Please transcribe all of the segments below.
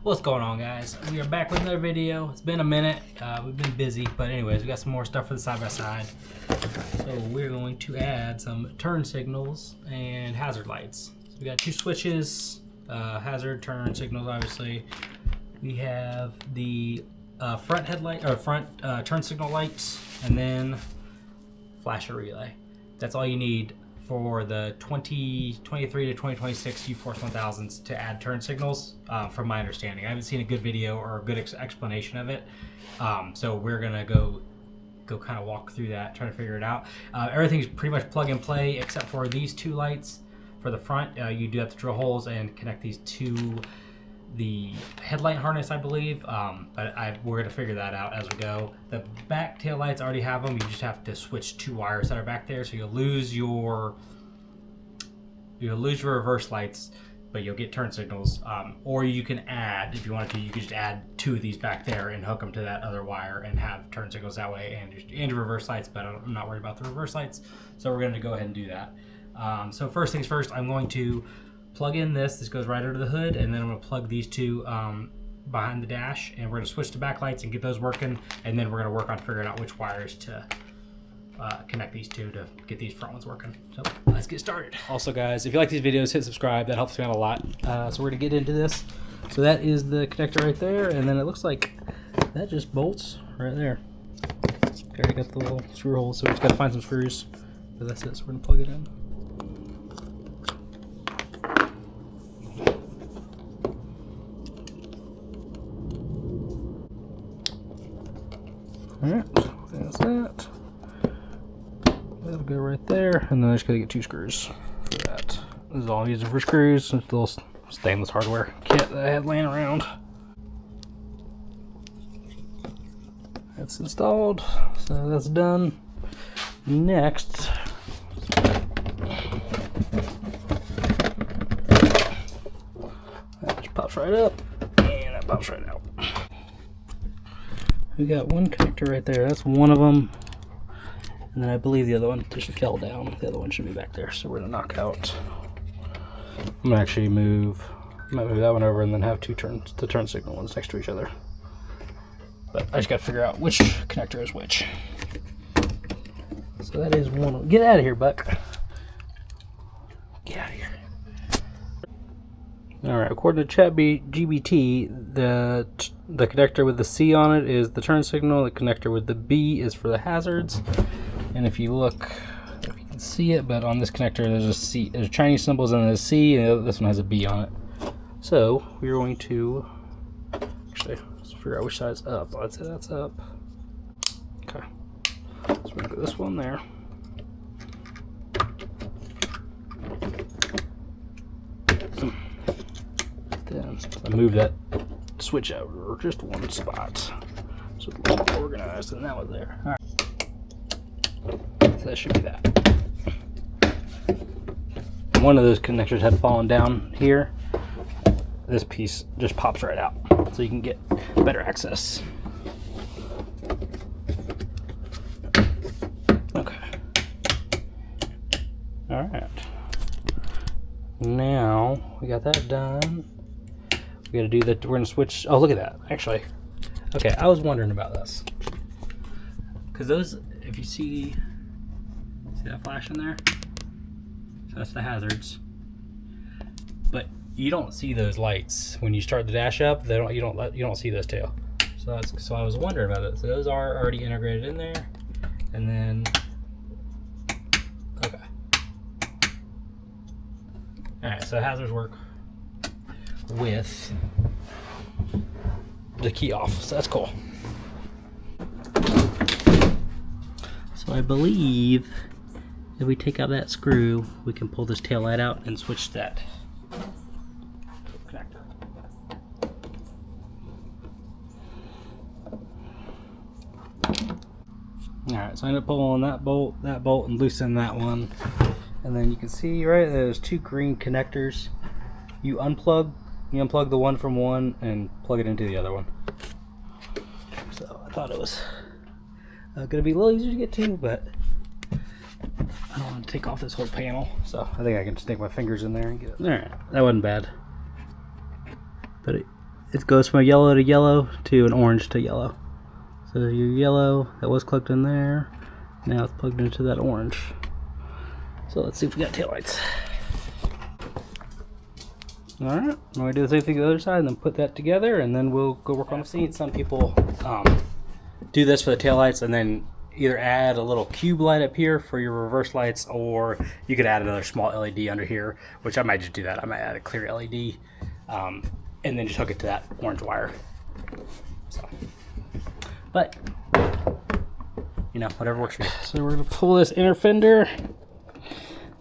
What's going on, guys? We are back with another video. It's been a minute. We've been busy, but anyways, we got some more stuff for the side-by-side. So we're going to add some turn signals and hazard lights. So we got two switches, hazard, turn signals, obviously. We have the front headlight or front turn signal lights, and then flasher relay. That's all you need for the 2023 to 2026 UForce 1000s to add turn signals, from my understanding. I haven't seen a good video or a good explanation of it, so we're gonna go kind of walk through that, try to figure it out. Everything's pretty much plug and play except for these two lights for the front. You do have to drill holes and connect these to the headlight harness, I believe, but we're going to figure that out as we go. The back tail lights already have them. You just have to switch two wires that are back there, so you'll lose your reverse lights, but you'll get turn signals. Or you can add, if you wanted to, you could just add two of these back there and hook them to that other wire and have turn signals that way, and your reverse lights. But I'm not worried about the reverse lights, so we're going to go ahead and do that. So first things first, I'm going to plug in this goes right under the hood, and then I'm going to plug these two behind the dash, and we're going to switch to backlights and get those working, and then we're going to work on figuring out which wires to connect these two to get these front ones working. So let's get started. Also, guys, if you like these videos, hit subscribe. That helps me out a lot. So we're going to get into this. So that is the connector right there, and then it looks like that just bolts right there. Okay, I got the little screw hole, so we just got to find some screws, but that's it. So we're going to plug it in. Alright, that's that. That'll go right there, and then I just gotta get two screws for that. This is all I'm using for screws. It's a little stainless hardware kit that I had laying around. That's installed, so that's done. Next, that just pops right up, and that pops right out. We got one connector right there. That's one of them. And then I believe the other one just fell down. The other one should be back there. So we're going to knock out. I'm going to actually might move that one over and then have the turn signal ones next to each other. But I just got to figure out which connector is which. So that is one. Get out of here, Buck. Get out of here. Alright, according to ChatGPT, the connector with the C on it is the turn signal, the connector with the B is for the hazards. And if you look, if you can see it, but on this connector there's a C, there's Chinese symbols and there's a C, and this one has a B on it. So we're going to, actually, let's figure out which side's up. Let's say that's up. Okay, so we're going to put this one there. Then I move that switch out or just one spot, so it's a little more organized than that was there. All right, so that should be that. One of those connectors had fallen down here. This piece just pops right out, so you can get better access. Okay. All right. Now we got that done. We gotta do that. We're gonna switch. Oh, look at that. Actually, okay, I was wondering about this. Because those, if you see that flash in there? So that's the hazards. But you don't see those lights when you start the dash up. You don't see those tail. So I was wondering about it. So those are already integrated in there, and then okay. All right, so hazards work with the key off, so that's cool. So I believe if we take out that screw, we can pull this tail light out and switch that connector. Alright, so I end up pulling that bolt, and loosen that one. And then you can see right there's two green connectors. You unplug the one from one and plug it into the other one. So I thought it was going to be a little easier to get to, but I don't want to take off this whole panel, so I think I can stick my fingers in there and get it. Alright, that wasn't bad. But it goes from a yellow to yellow to an orange to yellow. So your yellow that was plugged in there, now it's plugged into that orange. So let's see if we got taillights. Alright, now we do the same thing to the other side and then put that together and then we'll go work on the seat. Some people do this for the taillights and then either add a little cube light up here for your reverse lights, or you could add another small LED under here, which I might just do that. I might add a clear LED and then just hook it to that orange wire. So, but, you know, whatever works for you. So we're going to pull this inner fender.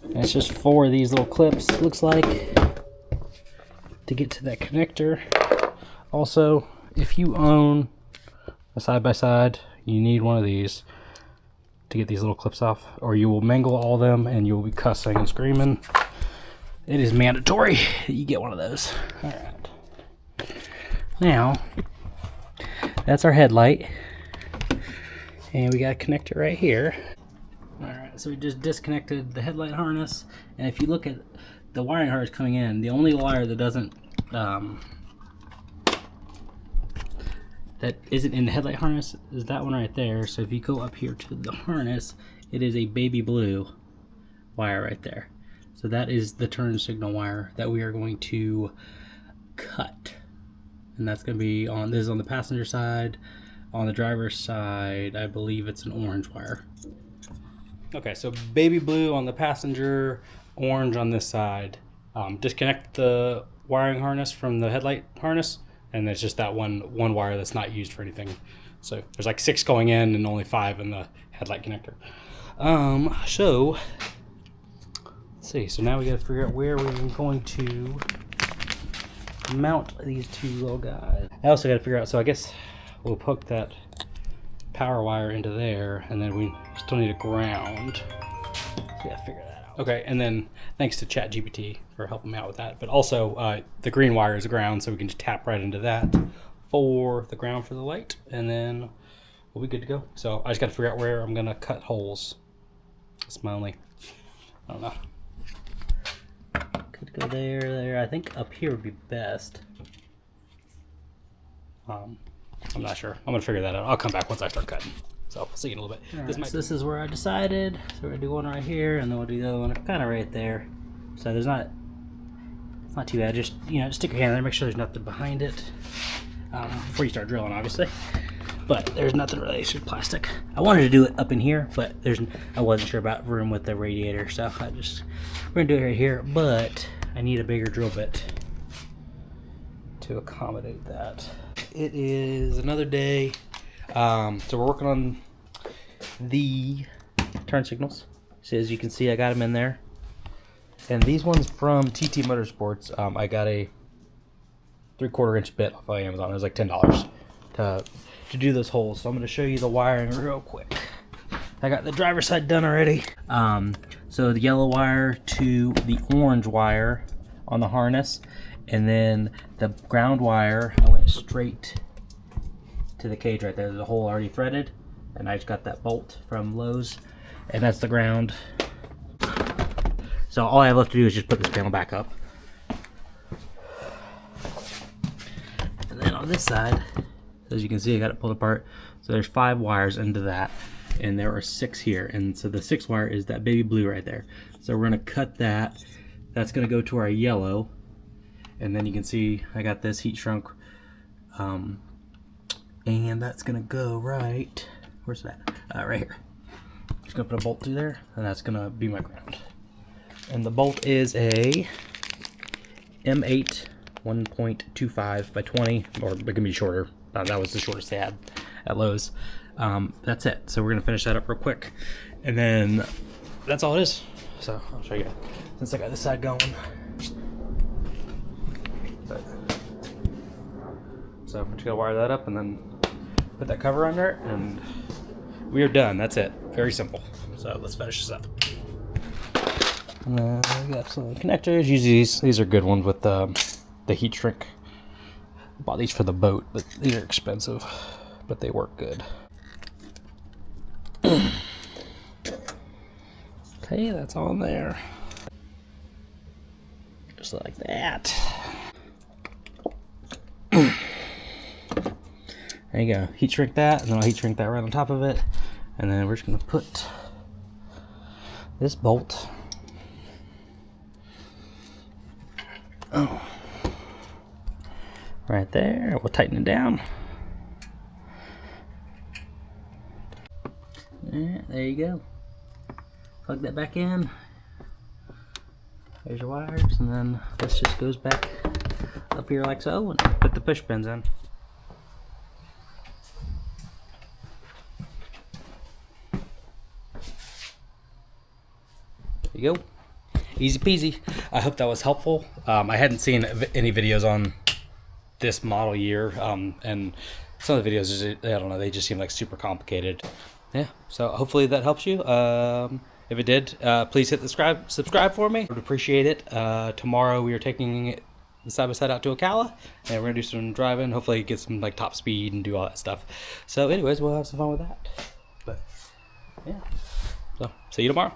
And it's just 4 of these little clips, it looks like, to get to that connector. Also, if you own a side-by-side, you need one of these to get these little clips off, or you will mangle all of them and you will be cussing and screaming. It is mandatory that you get one of those. All right. Now, that's our headlight. And we got a connector right here. All right, so we just disconnected the headlight harness. And if you look at the wiring harness coming in, the only wire that doesn't that isn't in the headlight harness is that one right there. So if you go up here to the harness, it is a baby blue wire right there. So that is the turn signal wire that we are going to cut. And that's going to be on, this is on the passenger side. On the driver's side, I believe it's an orange wire. Okay, so baby blue on the passenger, orange on this side. Disconnect the wiring harness from the headlight harness, and it's just that one wire that's not used for anything. So there's like 6 going in and only 5 in the headlight connector. So let's see. So now we got to figure out where we're going to mount these 2 little guys. I also got to figure out. So I guess we'll hook that power wire into there, and then we still need a ground. So we got to figure that out. Okay, and then thanks to ChatGPT for helping me out with that. But also, the green wire is ground, so we can just tap right into that for the ground for the light, and then we'll be good to go. So I just got to figure out where I'm gonna cut holes. That's my only, I don't know. Could go there. I think up here would be best. I'm not sure. I'm gonna figure that out. I'll come back once I start cutting. So we'll see you in a little bit. Right, so this is where I decided. So we're gonna do one right here, and then we'll do the other one kind of right there. So it's not too bad. Just, you know, just stick your hand there, make sure there's nothing behind it before you start drilling, obviously. But there's nothing really. It's just plastic. I wanted to do it up in here, but I wasn't sure about room with the radiator, so we're gonna do it right here. But I need a bigger drill bit to accommodate that. It is another day. So we're working on the turn signals. So as you can see, I got them in there. And these ones from TT Motorsports, I got a 3/4 inch bit off of Amazon. It was like $10 to do those holes. So I'm going to show you the wiring real quick. I got the driver's side done already. So the yellow wire to the orange wire on the harness, and then the ground wire, I went straight to the cage right there. There's a hole already threaded, and I just got that bolt from Lowe's, and that's the ground. So all I have left to do is just put this panel back up. And then on this side, as you can see, I got it pulled apart. So there's 5 wires into that, and there are 6 here. And so the 6th wire is that baby blue right there. So we're gonna cut that. That's gonna go to our yellow. And then you can see I got this heat shrunk. And that's gonna go right, where's that? Right here. Just gonna put a bolt through there, and that's gonna be my ground. And the bolt is a M8 1.25 by 20, or it can be shorter. That was the shortest they had at Lowe's. That's it. So we're gonna finish that up real quick, and then that's all it is. So I'll show you since I got this side going. So I'm just gonna wire that up and then put that cover under it, and we are done. That's it. Very simple. So let's finish this up. And then we got some connectors. Usually these are good ones with the heat shrink. I bought these for the boat, but these are expensive, but they work good. Okay, that's all in there. Just like that. There you go. Heat shrink that, and then I'll heat shrink that right on top of it. And then we're just gonna put this bolt right there. We'll tighten it down. Yeah, there you go. Plug that back in. There's your wires, and then this just goes back up here like so, and put the push pins in. There you go. Easy peasy. I hope that was helpful. I hadn't seen any videos on this model year, and some of the videos, I don't know, they just seem like super complicated. Yeah, so hopefully that helps you. If it did, please hit the subscribe for me. I would appreciate it. Tomorrow we are taking the side-by-side out to Ocala, and we're gonna do some driving, hopefully get some like top speed and do all that stuff. So anyways, we'll have some fun with that. But yeah, so see you tomorrow.